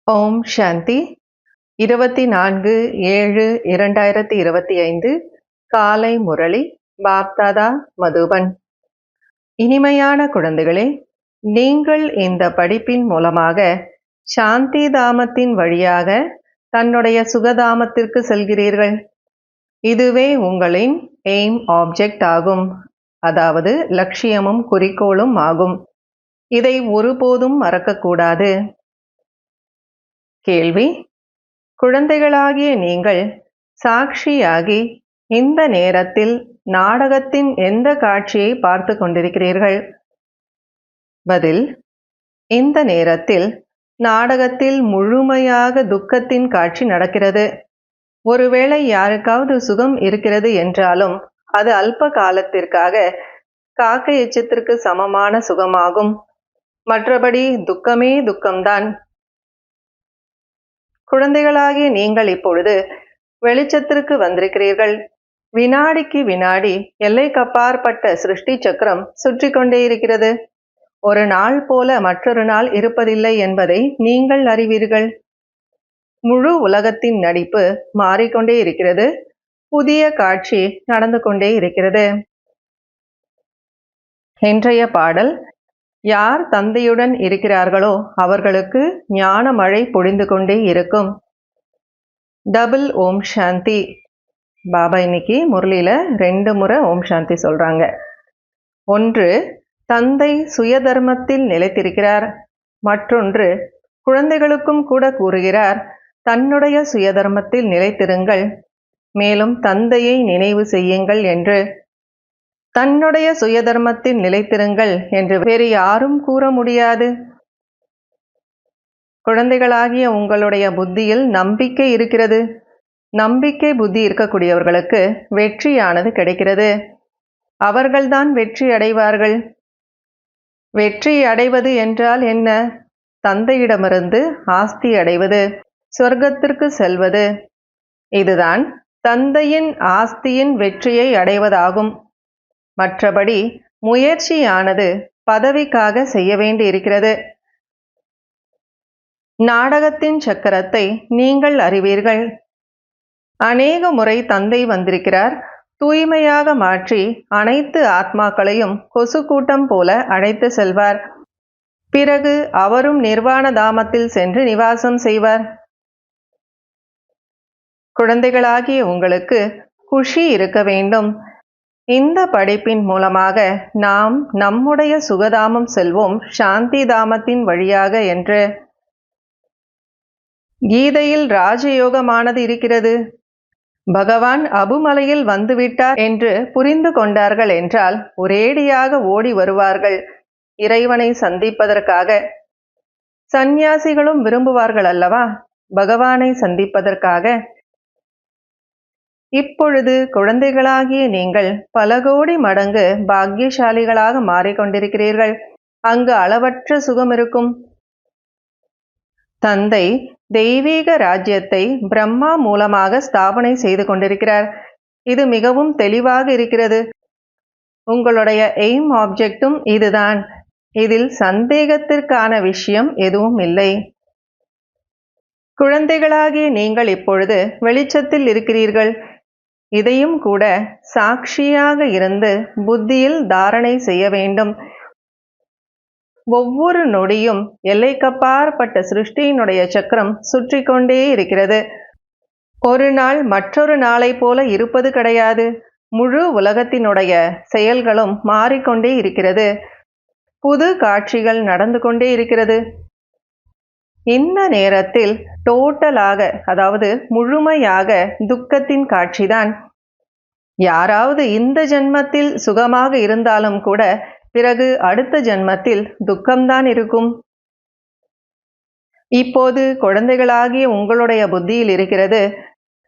ஓம் சாந்தி 24/7/2025 காலை முரளி பாப்தாதா மதுபன். இனிமையான குழந்தைகளே, நீங்கள் இந்த படிப்பின் மூலமாக சாந்தி தாமத்தின் வழியாக தன்னுடைய சுகதாமத்திற்கு செல்கிறீர்கள். இதுவே உங்களின் எய்ம் ஆப்ஜெக்ட் ஆகும், அதாவது லட்சியமும் குறிக்கோளும் ஆகும். இதை ஒருபோதும் மறக்கக்கூடாது. கேள்வி: குழந்தைகளாகிய நீங்கள் சாட்சியாகி இந்த நேரத்தில் நாடகத்தின் எந்த காட்சியை பார்த்து கொண்டிருக்கிறீர்கள்? பதில்: இந்த நேரத்தில் நாடகத்தில் முழுமையாக துக்கத்தின் காட்சி நடக்கிறது. ஒருவேளை யாருக்காவது சுகம் இருக்கிறது என்றாலும் அது அல்ப காலத்திற்காக காக்கை எச்சத்திற்கு சமமான சுகமாகும். மற்றபடி துக்கமே துக்கம்தான். குழந்தைகளாகிய நீங்கள் இப்பொழுது வெளிச்சத்திற்கு வந்திருக்கிறீர்கள். வினாடிக்கு வினாடி எல்லைக்கப்பாற்பட்ட சிருஷ்டி சக்கரம் சுற்றி கொண்டே இருக்கிறது. ஒரு நாள் போல மற்றொரு நாள் இருப்பதில்லை என்பதை நீங்கள் அறிவீர்கள். முழு உலகத்தின் நடிப்பு மாறிக்கொண்டே இருக்கிறது. புதிய காட்சி நடந்து கொண்டே இருக்கிறது. இன்றைய பாடல்: யார் தந்தையுடன் இருக்கிறார்களோ அவர்களுக்கு ஞான மழை பொழிந்து கொண்டே இருக்கும். டபுள் ஓம் சாந்தி. பாபா இன்னைக்கு முரளியில 2 முறை ஓம் சாந்தி சொல்றாங்க. ஒன்று, தந்தை சுயதர்மத்தில் நிலைத்திருக்கிறார். மற்றொன்று, குழந்தைகளுக்கும் கூட கூறுகிறார், தன்னுடைய சுயதர்மத்தில் நிலைத்திருங்கள், மேலும் தந்தையை நினைவு செய்யுங்கள் என்று. தன்னுடைய சுயதர்மத்தில் நிலைத்திருங்கள் என்று வேறு யாரும் கூற முடியாது. குழந்தைகளாகிய உங்களுடைய புத்தியில் நம்பிக்கை இருக்கிறது. நம்பிக்கை புத்தி இருக்கக்கூடியவர்களுக்கு வெற்றியானது கிடைக்கிறது. அவர்கள்தான் வெற்றி அடைவார்கள். வெற்றி அடைவது என்றால் என்ன? தந்தையிடமிருந்து ஆஸ்தி அடைவது, சொர்க்கத்திற்கு செல்வது. இதுதான் தந்தையின் ஆஸ்தியின் வெற்றியை அடைவதாகும். மற்றபடி முயற்சியானது பதவிக்காக செய்ய வேண்டி இருக்கிறது. நாடகத்தின் சக்கரத்தை நீங்கள் அறிவீர்கள். அநேக முறை தந்தை வந்திருக்கிறார். தூய்மையாக மாற்றி அனைத்து ஆத்மாக்களையும் கொசு கூட்டம் போல அழைத்து செல்வார். பிறகு அவரும் நிர்வாண தாமத்தில் சென்று நிவாசம் செய்வார். குழந்தைகளாகிய உங்களுக்கு குஷி இருக்க வேண்டும். இந்த படிப்பின் மூலமாக நாம் நம்முடைய சுகதாமம் செல்வோம் சாந்தி தாமத்தின் வழியாக என்று. கீதையில் ராஜயோகமானது இருக்கிறது. பகவான் அபுமலையில் வந்துவிட்டார் என்று புரிந்து கொண்டார்கள் என்றால் ஒரேடியாக ஓடி வருவார்கள் இறைவனை சந்திப்பதற்காக. சந்நியாசிகளும் விரும்புவார்கள் அல்லவா பகவானை சந்திப்பதற்காக. இப்பொழுது குழந்தைகளாகிய நீங்கள் பல கோடி மடங்கு பாக்கியசாலிகளாக மாறிக்கொண்டிருக்கிறீர்கள். அங்கு அளவற்ற சுகம் இருக்கும். தந்தை தெய்வீக ராஜ்யத்தை பிரம்மா மூலமாக ஸ்தாபனை செய்து கொண்டிருக்கிறார். இது மிகவும் தெளிவாக இருக்கிறது. உங்களுடைய எய்ம் ஆப்ஜெக்டும் இதுதான். இதில் சந்தேகத்திற்கான விஷயம் எதுவும் இல்லை. குழந்தைகளாகிய நீங்கள் இப்பொழுது வெளிச்சத்தில் இருக்கிறீர்கள். இதையும் கூட சாட்சியாக இருந்து புத்தியில் தாரணை செய்ய வேண்டும். ஒவ்வொரு நொடியும் எல்லைக்கப்பாற்பட்ட சிருஷ்டியினுடைய சக்கரம் சுற்றி கொண்டே இருக்கிறது. ஒரு நாள் மற்றொரு நாளை போல இருப்பது கிடையாது. முழு உலகத்தினுடைய செயல்களும் மாறிக்கொண்டே இருக்கிறது. புது காட்சிகள் நடந்து கொண்டே இருக்கிறது. இந்த நேரத்தில் டோட்டலாக, அதாவது முழுமையாக துக்கத்தின் காட்சிதான். யாராவது இந்த ஜென்மத்தில் சுகமாக இருந்தாலும் கூட பிறகு அடுத்த ஜென்மத்தில் துக்கம்தான் இருக்கும். இப்போது குழந்தைகளாகிய உங்களுடைய புத்தியில் இருக்கிறது,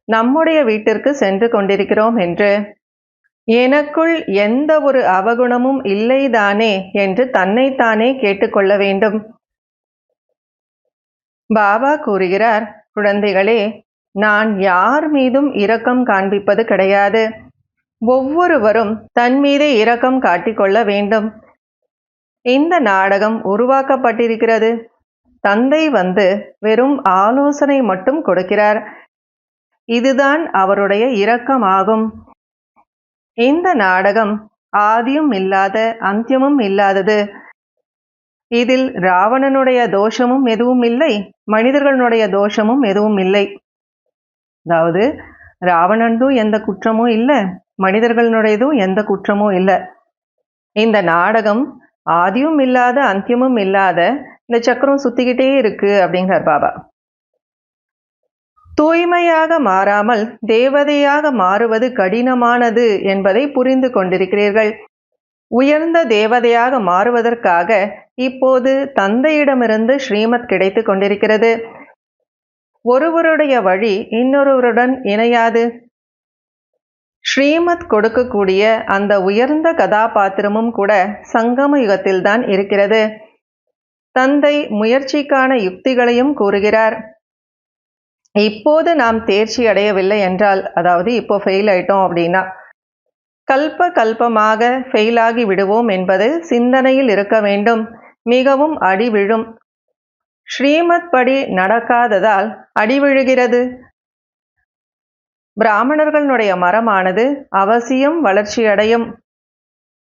நம்முடைய வீட்டிற்கு சென்று கொண்டிருக்கிறோம் என்று. எனக்குள் எந்த ஒரு அவகுணமும் இல்லைதானே என்று தன்னைத்தானே கேட்டுக்கொள்ள வேண்டும். பாபா கூறுகிறார், குழந்தைகளே, நான் யார் மீதும் இரக்கம் காண்பிப்பது கிடையாது. ஒவ்வொருவரும் தன் மீதே இரக்கம் காட்டிக்கொள்ள வேண்டும். இந்த நாடகம் உருவாக்கப்பட்டிருக்கிறது. தந்தை வந்து வெறும் ஆலோசனை மட்டும் கொடுக்கிறார். இதுதான் அவருடைய இரக்கமாகும். இந்த நாடகம் ஆதியும் இல்லாத அந்தியமும் இல்லாதது. இதில் ராவணனுடைய தோஷமும் எதுவும் இல்லை, மனிதர்களுடைய தோஷமும் எதுவும் இல்லை. அதாவது ராவணனும் எந்த குற்றமும் இல்லை, மனிதர்களுடையதும் எந்த குற்றமும் இல்லை. இந்த நாடகம் ஆதியும் இல்லாத அந்தியமும் இல்லாத இந்த சக்கரம் சுத்திக்கிட்டே இருக்கு அப்படிங்கிறார் பாபா. தூய்மையாக மாறாமல் தேவதையாக மாறுவது கடினமானது என்பதை புரிந்து கொண்டிருக்கிறீர்கள். உயர்ந்த தேவதையாக மாறுவதற்காக இப்போது தந்தையிடமிருந்து ஸ்ரீமத் கிடைத்து கொண்டிருக்கிறது. ஒருவருடைய வழி இன்னொருவருடன் இணையாது. ஸ்ரீமத் கொடுக்கக்கூடிய அந்த உயர்ந்த கதாபாத்திரமும் கூட சங்கம யுகத்தில்தான் இருக்கிறது. தந்தை முயற்சிக்கான யுக்திகளையும் கூறுகிறார். இப்போது நாம் தேர்ச்சி அடையவில்லை என்றால், அதாவது இப்போ ஃபெயில் ஆயிட்டோம் அப்படின்னா, கல்பமாக ஃபெயிலாகி விடுவோம் என்பது சிந்தனையில் இருக்க வேண்டும். மிகவும் அடி விழும். ஸ்ரீமத் படி நடக்காததால் அடி விழுகிறது. பிராமணர்களுடைய மரமானது அவசியம் வளர்ச்சியடையும்.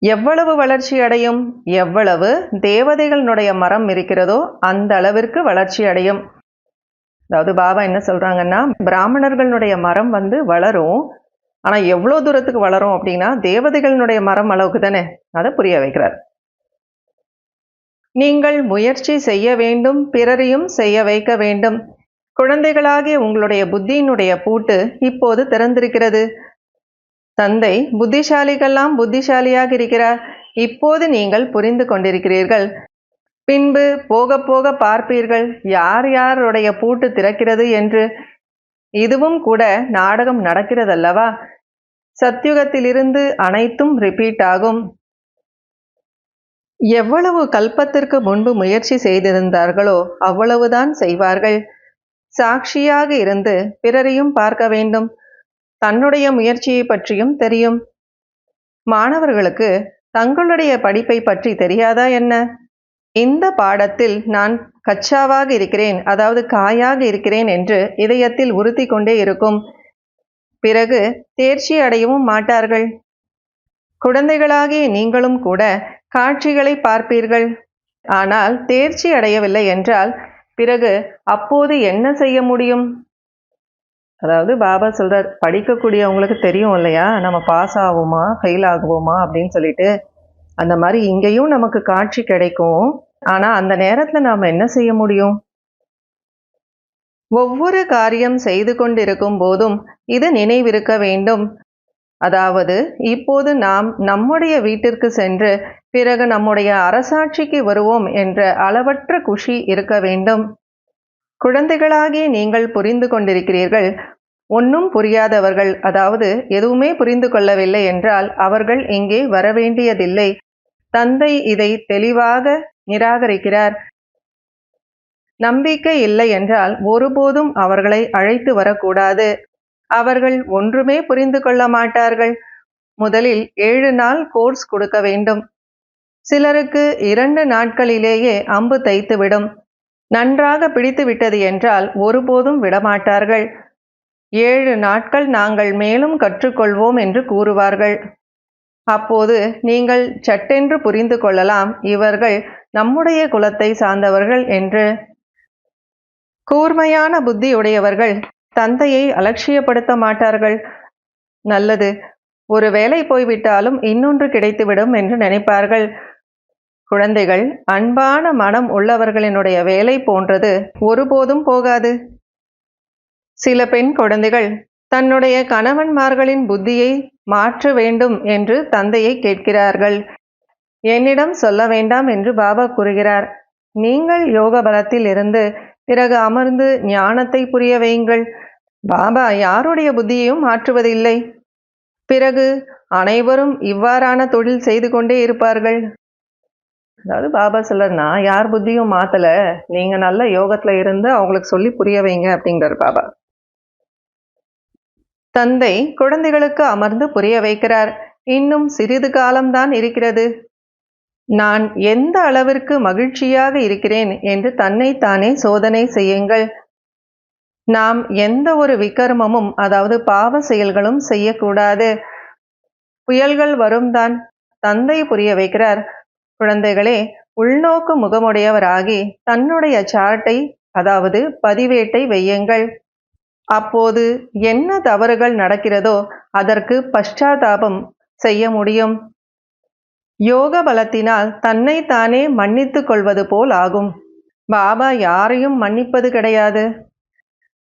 எவ்வளவு வளர்ச்சி அடையும்? எவ்வளவு தேவதைகளுடைய மரம் இருக்கிறதோ அந்த அளவிற்கு வளர்ச்சி அடையும். அதாவது பாபா என்ன சொல்றாங்கன்னா, பிராமணர்களுடைய மரம் வந்து வளரும், ஆனா எவ்வளவு தூரத்துக்கு வளரும் அப்படின்னா தேவதைகளுடைய மரம் அளவுக்கு தானே. அதை புரிய வைக்கிறார். நீங்கள் முயற்சி செய்ய வேண்டும், பிறரையும் செய்ய வைக்க வேண்டும். குழந்தைகளாகிய உங்களுடைய புத்தியினுடைய பூட்டு இப்போது திறந்திருக்கிறது. தந்தை புத்திசாலிகள்லாம் புத்திசாலியாக இருக்கிறார். இப்போது நீங்கள் புரிந்து கொண்டிருக்கிறீர்கள். பின்பு போக போக பார்ப்பீர்கள் யார் யாருடைய பூட்டு திறக்கிறது என்று. இதுவும் கூட நாடகம் நடக்கிறதல்லவா? சத்யுகத்திலிருந்து அனைத்தும் ரிப்பீட் ஆகும். எவ்வளவு கல்பத்திற்கு முன்பு முயற்சி செய்திருந்தார்களோ அவ்வளவுதான் செய்வார்கள். சாட்சியாக இருந்து பிறரையும் பார்க்க வேண்டும். தன்னுடைய முயற்சியை பற்றியும் தெரியும். மாணவர்களுக்கு தங்களுடைய படிப்பை பற்றி தெரியாதா என்ன? இந்த பாடத்தில் நான் கச்சாவாக இருக்கிறேன், அதாவது காயாக இருக்கிறேன் என்று இதயத்தில் உறுத்தி கொண்டே இருக்கும். பிறகு தேர்ச்சி அடையவும் மாட்டார்கள். குழந்தைகளாகிய நீங்களும் கூட காட்சிகளை பார்ப்பீர்கள். ஆனால் தேர்ச்சி அடையவில்லை என்றால் பிறகு அப்போது என்ன செய்ய முடியும்? அதாவது பாபா சொல்றார், படிக்கக்கூடியவங்களுக்கு தெரியும் இல்லையா, நம்ம பாஸ் ஆகுமா ஃபெயில் ஆகுவோமா அப்படின்னு சொல்லிட்டு. அந்த மாதிரி இங்கேயும் நமக்கு காட்சி கிடைக்கும். ஆனா அந்த நேரத்துல நாம என்ன செய்ய முடியும்? ஒவ்வொரு காரியம் செய்து கொண்டிருக்கும் போதும் இது நினைவிருக்க வேண்டும். அதாவது இப்போது நாம் நம்முடைய வீட்டிற்கு சென்று பிறகு நம்முடைய அரசாட்சிக்கு வருவோம் என்ற அளவற்ற குஷி இருக்க வேண்டும். குழந்தைகளாகிய நீங்கள் புரிந்து கொண்டிருக்கிறீர்கள். ஒன்றும் புரியாதவர்கள், அதாவது எதுவுமே புரிந்து கொள்ளவில்லை என்றால் அவர்கள் இங்கே வர வேண்டியதில்லை. தந்தை இதை தெளிவாக நிராகரிக்கிறார். நம்பிக்கை இல்லை என்றால் ஒருபோதும் அவர்களை அழைத்து வரக்கூடாது. அவர்கள் ஒன்றுமே புரிந்து கொள்ள மாட்டார்கள். முதலில் 7 நாள் கோர்ஸ் கொடுக்க வேண்டும். சிலருக்கு 2 நாட்களிலேயே அம்பு தைத்துவிடும். நன்றாக பிடித்து விட்டது என்றால் ஒருபோதும் விடமாட்டார்கள். 7 நாட்கள் நாங்கள் மேலும் கற்றுக்கொள்வோம் என்று கூறுவார்கள். அப்போது நீங்கள் சட்டென்று புரிந்து கொள்ளலாம் இவர்கள் நம்முடைய குலத்தை சார்ந்தவர்கள் என்று. கூர்மையான புத்தியுடையவர்கள் தந்தையை அலட்சியப்படுத்த மாட்டார்கள். நல்லது, ஒரு வேலை போய்விட்டாலும் இன்னொன்று கிடைத்துவிடும் என்று நினைப்பார்கள். குழந்தைகள் அன்பான மனம் உள்ளவர்களினுடைய வேலை போன்றது ஒருபோதும் போகாது. சில பெண் குழந்தைகள் தன்னுடைய கணவன்மார்களின் புத்தியை மாற்ற வேண்டும் என்று தந்தையை கேட்கிறார்கள். என்னிடம் சொல்ல வேண்டாம் என்று பாபா கூறுகிறார். நீங்கள் யோக பலத்தில் இருந்து பிறகு அமர்ந்து ஞானத்தை புரிய வையுங்கள். பாபா யாருடைய புத்தியையும் மாற்றுவதில்லை. பிறகு அனைவரும் இவ்வாறான தொழில் செய்து கொண்டே இருப்பார்கள். அதாவது பாபா சொல்றனா, யார் புத்தியும் மாத்தல, நீங்க நல்ல யோகத்துல இருந்து அவங்களுக்கு சொல்லி புரிய வைங்க அப்படிங்கிறார் பாபா. தந்தை குழந்தைகளுக்கு அமர்ந்து புரிய வைக்கிறார். இன்னும் சிறிது காலம்தான் இருக்கிறது. நான் எந்த அளவிற்கு மகிழ்ச்சியாக இருக்கிறேன் என்று தன்னைத்தானே சோதனை செய்யுங்கள். நாம் எந்த ஒரு விகர்மமும், அதாவது பாவ செயல்களும் செய்யக்கூடாது. புயல்கள் வரும் தான். தந்தை புரிய வைக்கிறார், குழந்தைகளே, உள்நோக்கு முகமுடையவராகி தன்னுடைய சார்ட்டை, அதாவது பதிவேட்டை வையுங்கள். அப்போது என்ன தவறுகள் நடக்கிறதோ அதற்கு பశ్చాத்தாபம் செய்ய முடியும். யோக பலத்தினால் தன்னைத்தானே மன்னித்து கொள்வது போல் ஆகும். பாபா யாரையும் மன்னிப்பது கிடையாது.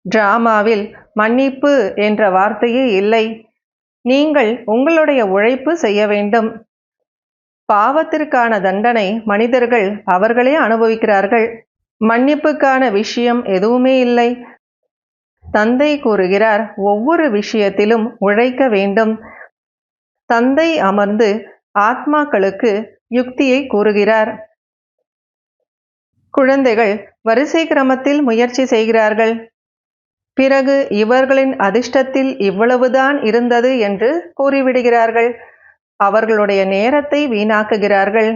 டிராமாவில் மன்னிப்பு என்ற வார்த்தையே இல்லை. நீங்கள் உங்களுடைய உழைப்பு செய்ய வேண்டும். பாவத்திற்கான தண்டனை மனிதர்கள் அவர்களே அனுபவிக்கிறார்கள். மன்னிப்புக்கான விஷயம் எதுவுமே இல்லை. தந்தை கூறுகிறார், ஒவ்வொரு விஷயத்திலும் உழைக்க வேண்டும். தந்தை அமர்ந்து ஆத்மாக்களுக்கு யுக்தியை கூறுகிறார். குழந்தைகள் வரிசை கிரமத்தில் முயற்சி செய்கிறார்கள். பிறகு இவர்களின் அதிர்ஷ்டத்தில் இவ்வளவுதான் இருந்தது என்று கூறிவிடுகிறார்கள். அவர்களுடைய நேரத்தை வீணாக்குகிறார்கள்.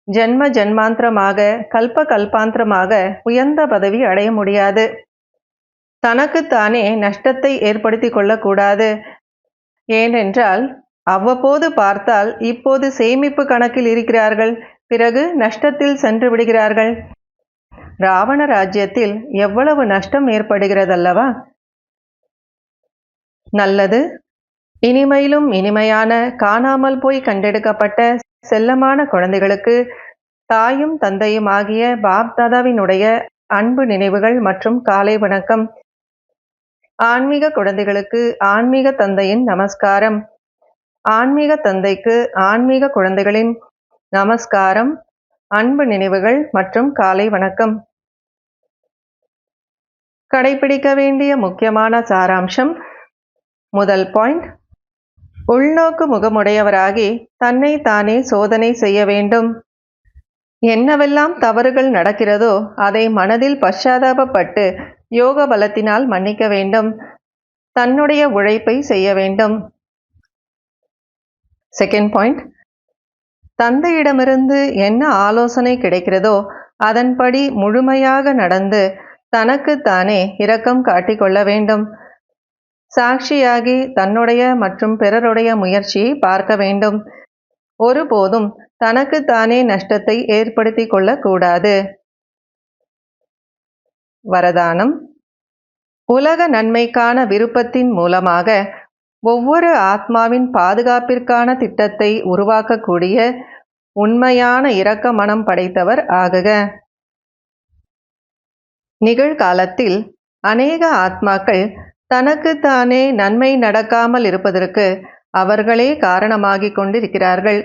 ஜென்ம ஜென்மாந்திரமாக, கல்ப கல்பாந்திரமாக உயர்ந்த பதவி அடைய முடியாது. தனக்குத்தானே நஷ்டத்தை ஏற்படுத்தி கொள்ளக்கூடாது. ஏனென்றால் அவ்வப்போது பார்த்தால் இப்போது சேமிப்பு கணக்கில் இருக்கிறார்கள், பிறகு நஷ்டத்தில் சென்று விடுகிறார்கள். ராவண ராஜ்யத்தில் எவ்வளவு நஷ்டம் ஏற்படுகிறதல்லவா? நல்லது. இனிமையிலும் இனிமையான, காணாமல் போய் கண்டெடுக்கப்பட்ட செல்லமான குழந்தைகளுக்கு தாயும் தந்தையும் ஆகிய பாப் தாதாவினுடைய அன்பு நினைவுகள் மற்றும் காலை வணக்கம். ஆன்மீக குழந்தைகளுக்கு ஆன்மீக தந்தையின் நமஸ்காரம். ஆன்மீக தந்தைக்கு ஆன்மீக குழந்தைகளின் நமஸ்காரம், அன்பு நினைவுகள் மற்றும் காலை வணக்கம். கடைபிடிக்க வேண்டிய முக்கியமான சாராம்சம். முதல் பாயிண்ட், உள்நோக்கு முகமுடையவராகி தன்னை தானே சோதனை செய்ய வேண்டும். என்னவெல்லாம் தவறுகள் நடக்கிறதோ அதை மனதில் பశ్చాத்தாபப்பட்டு யோக பலத்தினால் மன்னிக்க வேண்டும். தன்னுடைய உழைப்பை செய்ய வேண்டும். செகண்ட் பாயிண்ட், தந்தையிடமிருந்து என்ன ஆலோசனை கிடைக்கிறதோ அதன்படி முழுமையாக நடந்து தனக்குத்தானே இரக்கம் காட்டிக்கொள்ள வேண்டும். சாட்சியாகி தன்னுடைய மற்றும் பிறருடைய முயற்சியை பார்க்க வேண்டும். ஒருபோதும் தனக்குத்தானே நஷ்டத்தை ஏற்படுத்தி கொள்ளக்கூடாது. வரதானம். உலக நன்மைக்கான விருப்பத்தின் மூலமாக ஒவ்வொரு ஆத்மாவின் பாதுகாப்பிற்கான திட்டத்தை உருவாக்கக்கூடிய உண்மையான இரக்க மனம் படைத்தவர் ஆகுக. நிகழ்காலத்தில் அநேக ஆத்மாக்கள் தனக்குத்தானே நன்மை நடக்காமல் இருப்பதற்கு அவர்களே காரணமாகிக் கொண்டிருக்கிறார்கள்.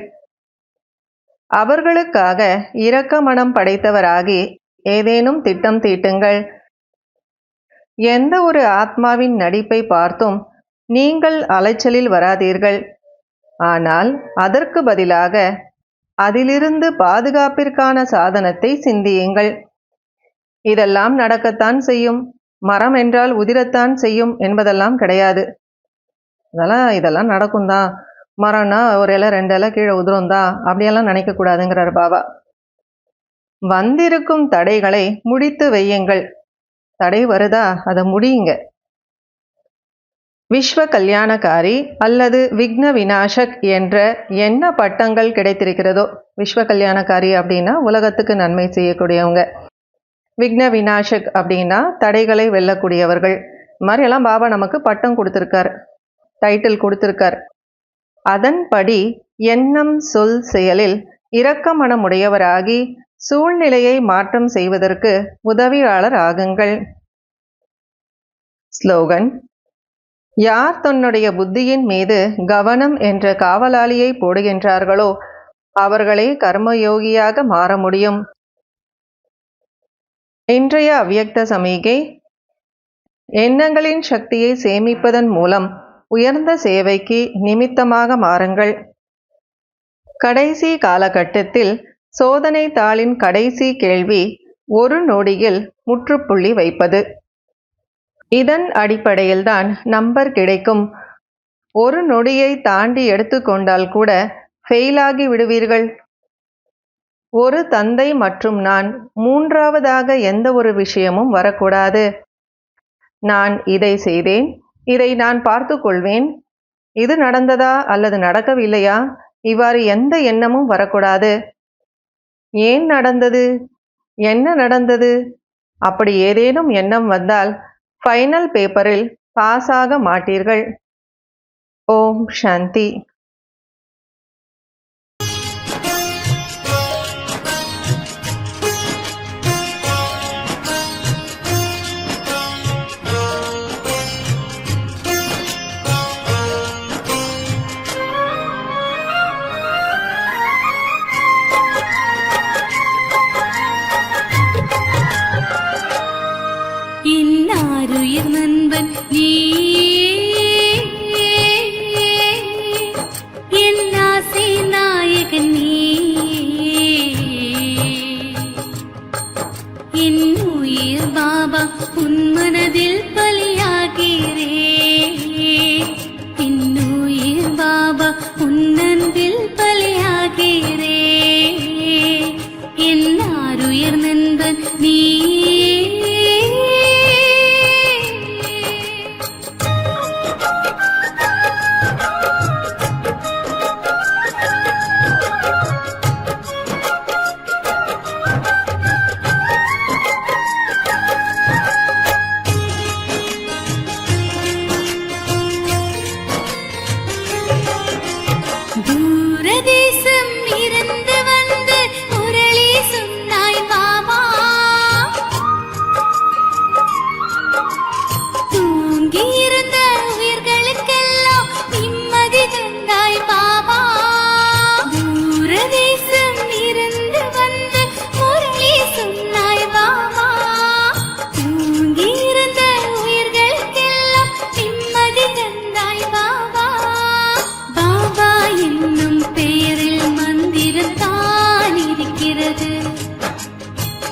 அவர்களுக்காக இரக்க மனம் படைத்தவராகி ஏதேனும் திட்டம் தீட்டுங்கள். எந்த ஒரு ஆத்மாவின் நடிப்பை பார்த்தும் நீங்கள் அலைச்சலில் வராதீர்கள். ஆனால் அதற்கு பதிலாக அதிலிருந்து பாதுகாப்பிற்கான சாதனத்தை சிந்தியுங்கள். இதெல்லாம் நடக்கத்தான் செய்யும், மரம் என்றால் உதிரத்தான் செய்யும் என்பதெல்லாம் கிடையாது. இதெல்லாம் நடக்கும் தான், மரம்னா ஒரு இலை 2 இலை கீழே உதிரும் தான், அப்படியெல்லாம் நினைக்கக்கூடாதுங்கிறார் பாபா. வந்திருக்கும் தடைகளை முடித்து வையுங்கள். தடை வருதா, அதை முடியுங்க. விஸ்வ கல்யாணக்காரி அல்லது விக்ன விநாசக் என்ற என்ன பட்டங்கள் கிடைத்திருக்கிறதோ, விஸ்வ கல்யாணக்காரி அப்படின்னா உலகத்துக்கு நன்மை செய்யக்கூடியவங்க, விக்ன விநாசக் அப்படின்னா தடைகளை வெல்லக்கூடியவர்கள். இது மாதிரியெல்லாம் பாபா நமக்கு பட்டம் கொடுத்துருக்கார், டைட்டில் கொடுத்துருக்கார். அதன்படி எண்ணம் சொல் செயலில் இரக்க மனமுடையவராகி சூழ்நிலையை மாற்றம் செய்வதற்கு உதவியாளர் ஆகுங்கள். ஸ்லோகன். யார் தன்னுடைய புத்தியின் மீது கவனம் என்ற காவலாளியை போடுகின்றார்களோ அவர்களே கர்மயோகியாக மாற முடியும். இன்றைய அவ்யக்த சமிகை. எண்ணங்களின் சக்தியை சேமிப்பதன் மூலம் உயர்ந்த சேவைக்கு நிமித்தமாக மாறுங்கள். கடைசி காலகட்டத்தில் சோதனை தாளின் கடைசி கேள்வி ஒரு நொடியில் முற்றுப்புள்ளி வைப்பது. இதன் அடிப்படையில்தான் நம்பர் கிடைக்கும். ஒரு நொடியை தாண்டி எடுத்துக்கொண்டால் கூட ஃபெயிலாகி விடுவீர்கள். ஒரு தந்தை மற்றும் நான் மூன்றாவதாக எந்த ஒரு விஷயமும் வரக்கூடாது. நான் இதை செய்தேன், இதை நான் பார்த்து கொள்வேன், இது நடந்ததா அல்லது நடக்கவில்லையா, இவ்வாறு எந்த எண்ணமும் வரக்கூடாது. ஏன் நடந்தது, என்ன நடந்தது, அப்படி ஏதேனும் எண்ணம் வந்தால் ஃபைனல் பேப்பரில் பாஸ் ஆக மாட்டீர்கள். ஓம் சாந்தி. இன்னாருயிர் நண்பன் நீ, என் ஆசை நாயகன் நீ, என் உயிர் பாபா உன் மனதில் பலியாகிறே, என் உயிர் பாபா உன் அன்பில் பலியாகிறே, என்னாருயிர் நண்பன் நீ. தூரதேசம் இருந்து வந்து முரளி சொன்னாய் பாபா, தூங்கியிருந்த உயிர்களுக்கெல்லாம் நிம்மதி தந்தாய் பாபா. தூரதேசம் இருந்து வந்து முரளி சொன்னாய் பாபா, தூங்கியிருந்த உயிர்களுக்கெல்லாம் நிம்மதி தந்தாய் பாபா. பாபா என்னும் பெயரில் மந்திரத்தான் இருக்கிறது,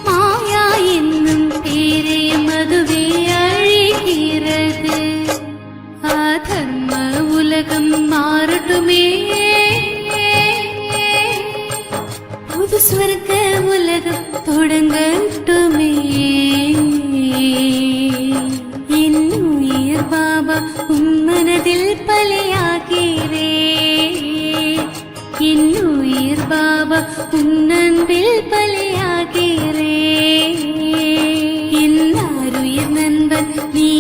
மாயா என்னும் பேரே மதுவே அழிகிறது. அதர்ம உலகம் மாறட்டுமே, புது ஸ்வர்க்க உலகம் தொடங்கட்டுமே. என் உயிர் பாபா உன் மனதில் பலியாகிறே, என் உயிர் பாபா உன் அன்பில் பலியாகிறே, என்னாருயிர் நண்பன் நீ.